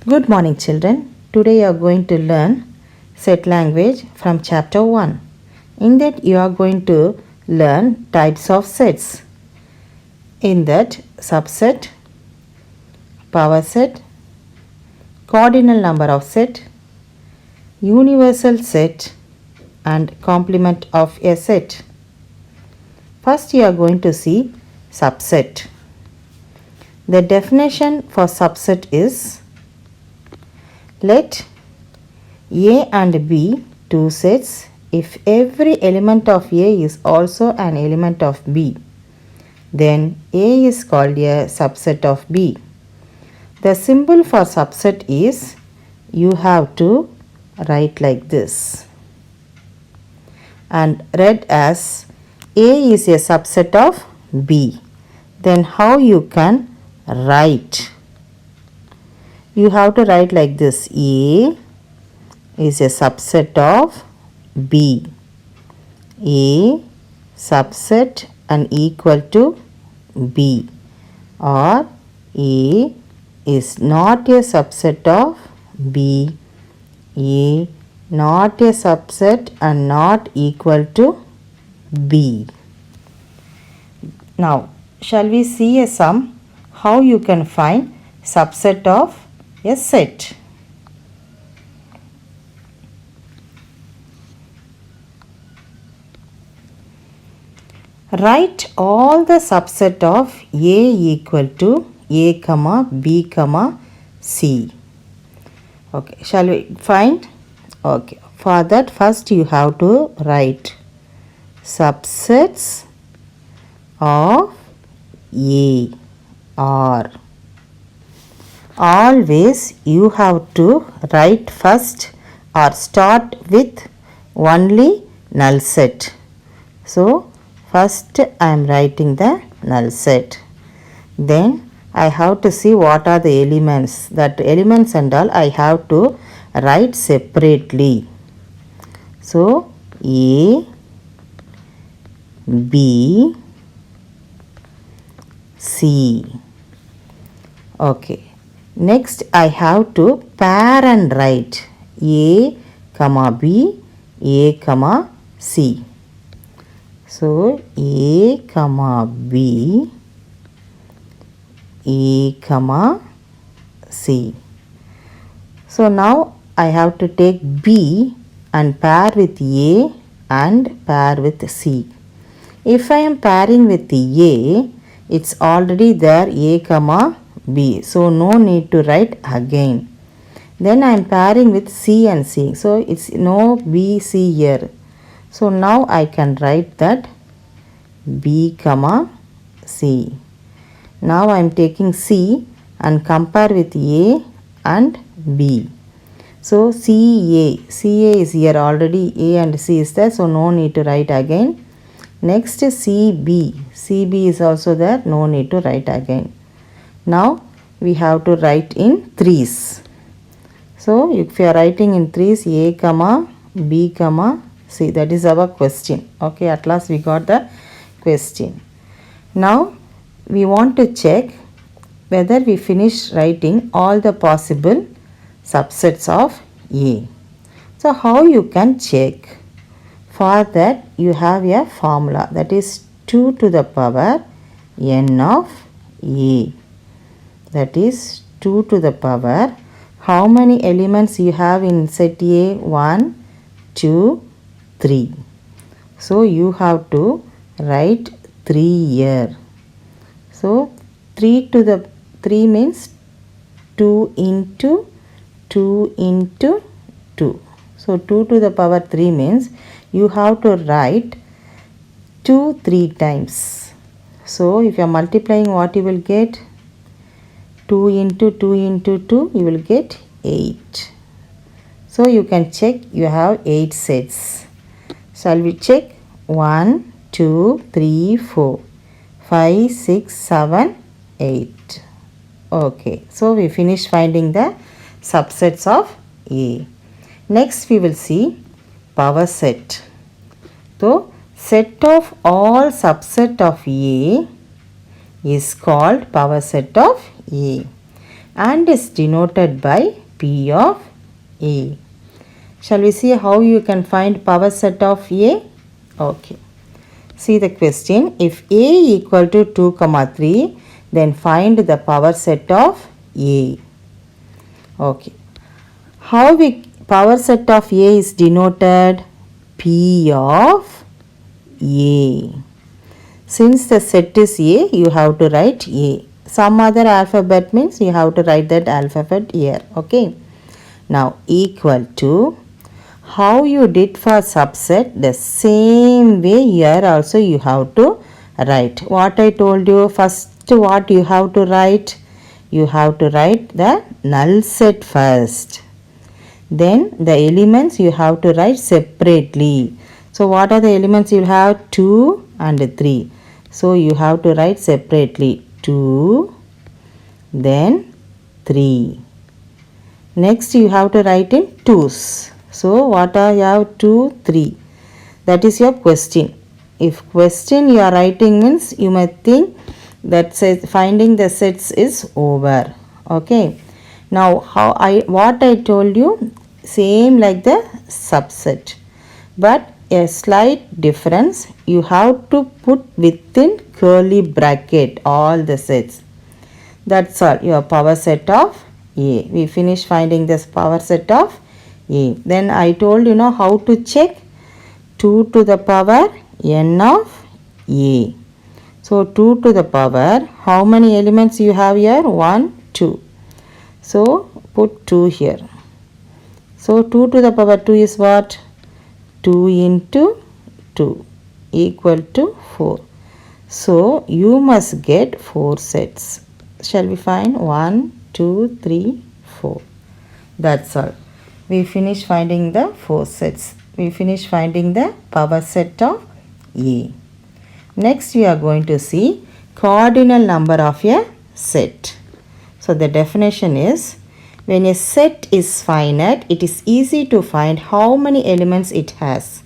Good morning, children. Today you are going to learn set language from chapter 1. In that, you are going to learn types of sets. In that, subset, power set, cardinal number of set, universal set, and complement of a set. First, you are going to see subset. The definition for subset is: let A and B two sets if every element of A is also an element of B. Then A is called a subset of B. The symbol for subset is, you have to write like this and read as A is a subset of B. Then how you can write? You have to write like this: A is a subset of B. A subset and equal to B, or A is not a subset of B. A not a subset and not equal to B. Now, shall we see a sum how you can find subset of a set? Write all the subset of A equal to A, B, C. Okay, shall we find? Okay, for that first you have to write subsets of A are. Always you have to write first or start with only null set. So first I am writing the null set. Then I have to see what are the elements. That elements and all I have to write separately. So A, B, C. Okay. Next I have to pair and write A, B, A, C. So A, B, A, C. So now I have to take B and pair with A and pair with C. If I am pairing with A, it's already there A, B. So no need to write again. Then I am pairing with C and C. So it's no B, C here. So now I can write that B, C. Now I am taking C and compare with A and B. So CA is here already, A and C is there, so no need to write again. Next CB is also there, no need to write again. Now we have to write in threes. So if you are writing in threes, A, B, C, that is our question. Okay, at last we got the question. Now we want to check whether we finish writing all the possible subsets of A. So how you can check? For that you have a formula, that is 2 to the power n of A. That is 2 to the power. How many elements you have in set A? 1, 2, 3. So you have to write 3 here. So 3 to the 3 means 2 into 2 into 2. So 2 to the power 3 means you have to write 2 3 times. So if you are multiplying, what you will get? 2 into 2 into 2, you will get 8. So you can check you have 8 sets. Shall we check? 1, 2, 3, 4, 5, 6, 7, 8. Okay, so we finish finding the subsets of A. Next we will see power set. So set of all subset of A is called power set of A. and is denoted by P of A. Shall we see how you can find power set of A? Okay. See the question. If A equal to 2, 3, then find the power set of A. Okay. How we power set of A is denoted? P of A. Since the set is A, you have to write A. Some other alphabet means you have to write that alphabet here. Okay. Now equal to, how you did for subset, the same way here also you have to write. What I told you, first what you have to write? You have to write the null set first. Then the elements you have to write separately. So what are the elements you have? 2 and 3. So you have to write separately. 2, then 3. Next you have to write in 2's. So what are you have? 2, 3. That is your question. If question you are writing means you might think that says finding the sets is over. Okay. Now what I told you, same like the subset, but a slight difference. You have to put within curly bracket all the sets. That's all, your power set of A. We finish finding this power set of A. Then I told you know how to check. 2 to the power n of A. So 2 to the power, how many elements you have here? 1, 2. So put 2 here. So 2 to the power 2 is what? 2 into 2 equal to 4. So you must get 4 sets. Shall we find? 1, 2, 3, 4. That's all. We finish finding the 4 sets. We finish finding the power set of A. Next we are going to see cardinal number of a set. So the definition is, when a set is finite, it is easy to find how many elements it has.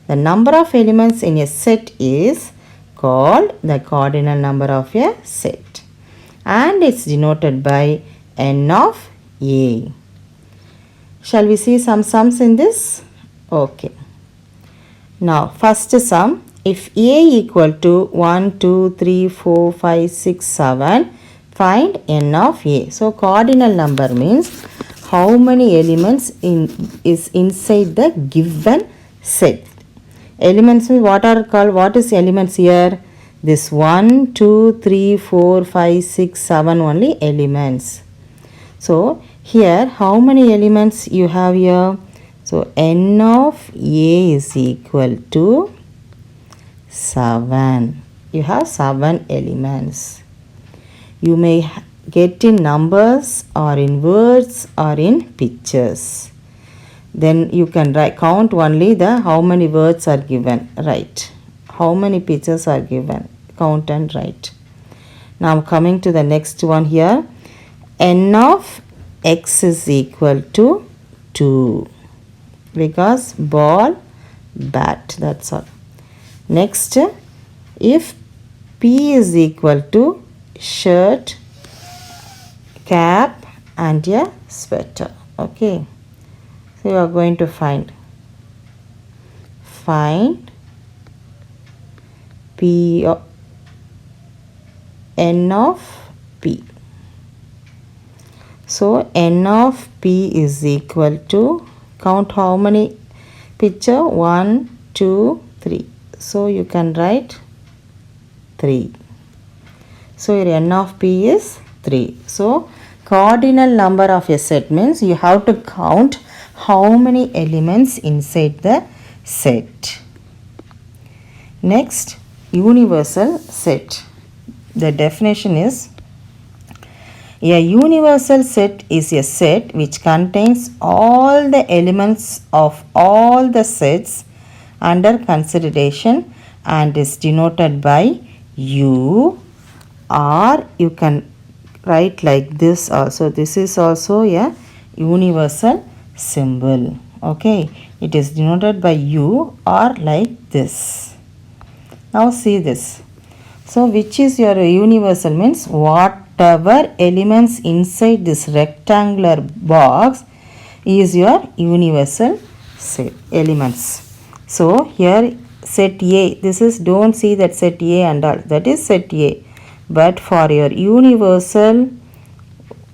The number of elements in a set is called the cardinal number of a set, and it's denoted by n of A. Shall we see some sums in this? Okay. Now first sum, if A equal to 1, 2, 3, 4, 5, 6, 7, find n of A. So cardinal number means how many elements is inside the given set. Elements means what are called, what is elements here? This 1, 2, 3, 4, 5, 6, 7 only elements. So here how many elements you have here? So n of A is equal to 7. You have 7 elements. You may get in numbers or in words or in pictures. Then you can count only the how many words are given. Right. How many pictures are given. Count and write. Now coming to the next one here. N of x is equal to 2. Because ball, bat. That's all. Next, if P is equal to shirt, cap and a sweater. Okay. So you are going to find P of n of P. So n of P is equal to, count how many picture? 1, 2, 3. So you can write 3. So your n of P is 3. So cardinal number of a set means you have to count how many elements inside the set. Next, universal set. The definition is, a universal set is a set which contains all the elements of all the sets under consideration and is denoted by U, or you can write like this also. This is also a universal symbol. Okay, it is denoted by U or like this. Now see this. So which is your universal means what whatever elements inside this rectangular box is your universal set elements. So here set A, this is, don't see that set A and all, that is set A, but for your universal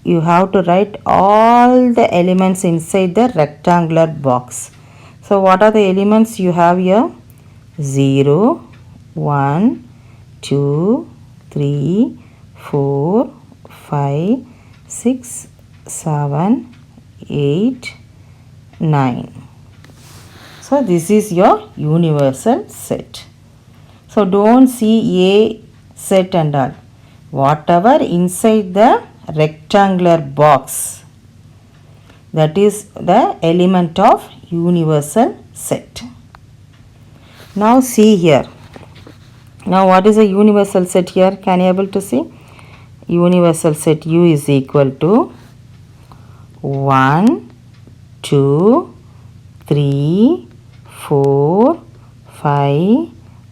you have to write all the elements inside the rectangular box. So what are the elements you have here? 0, 1, 2, 3, 4, 5, 6, 7, 8, 9. So this is your universal set. So don't see A set and all. Whatever inside the rectangular box, that is the element of universal set. Now see here. Now what is a universal set here? Can you able to see? Universal set U is equal to 1, 2, 3, 4, 5,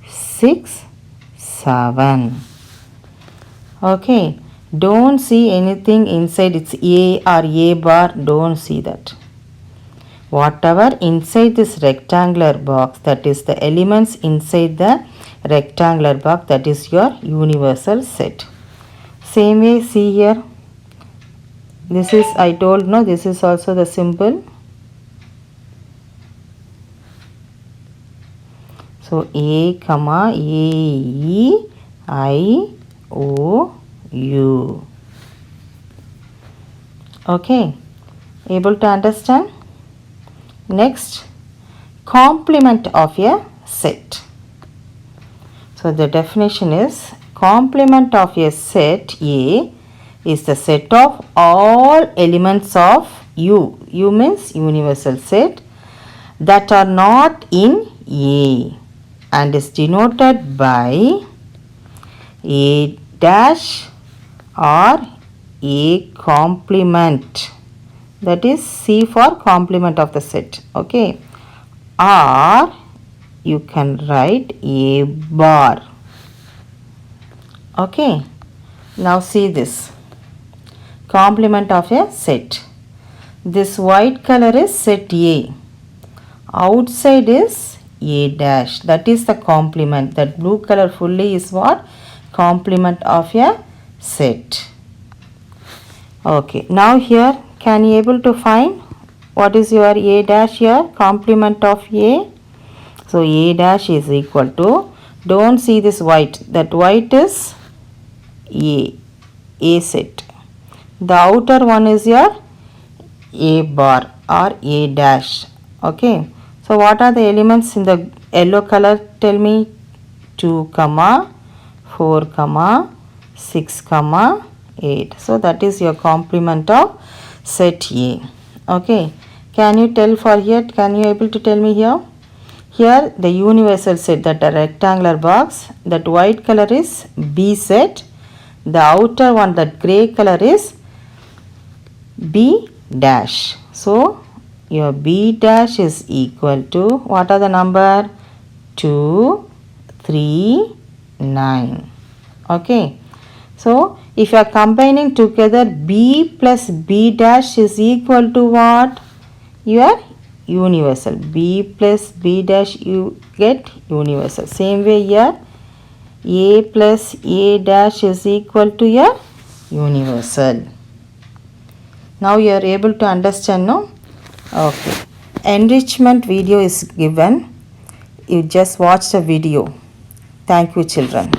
6, 7. Okay. Don't see anything inside it's A or A bar. Don't see that. Whatever inside this rectangular box, that is the elements inside the rectangular box, that is your universal set. Same way, see here. This is, I told, no, this is also the symbol. So A, comma, A, E, I, O, U. Okay, able to understand? Next, complement of a set. So the definition is, complement of a set A is the set of all elements of U. U means universal set that are not in A and is denoted by A dash or A complement, that is C for complement of the set. Okay, or you can write A bar. Okay, now see this complement of a set. This white color is set A, outside is A dash, that is the complement. That blue color fully is what? Complement of a set. Okay, now here can you able to find what is your A dash here? Complement of A. So A dash is equal to, don't see this white, that white is A set. The outer one is your A bar or A dash. Okay, so what are the elements in the yellow color? Tell me. 2, 4, 6, 8. So that is your complement of set A. Okay, can you tell for here? Can you able to tell me here? Here the universal set, that a rectangular box, that white color is B set. The outer one, that grey color is B dash. So your B dash is equal to, what are the number? 2, 3, 9. Okay, so if you are combining together, B plus B dash is equal to what? Your universal. B plus B dash, you get universal. Same way here, A plus A dash is equal to your universal. Now you are able to understand, no? Okay, enrichment video is given. You just watch the video. Thank you, children.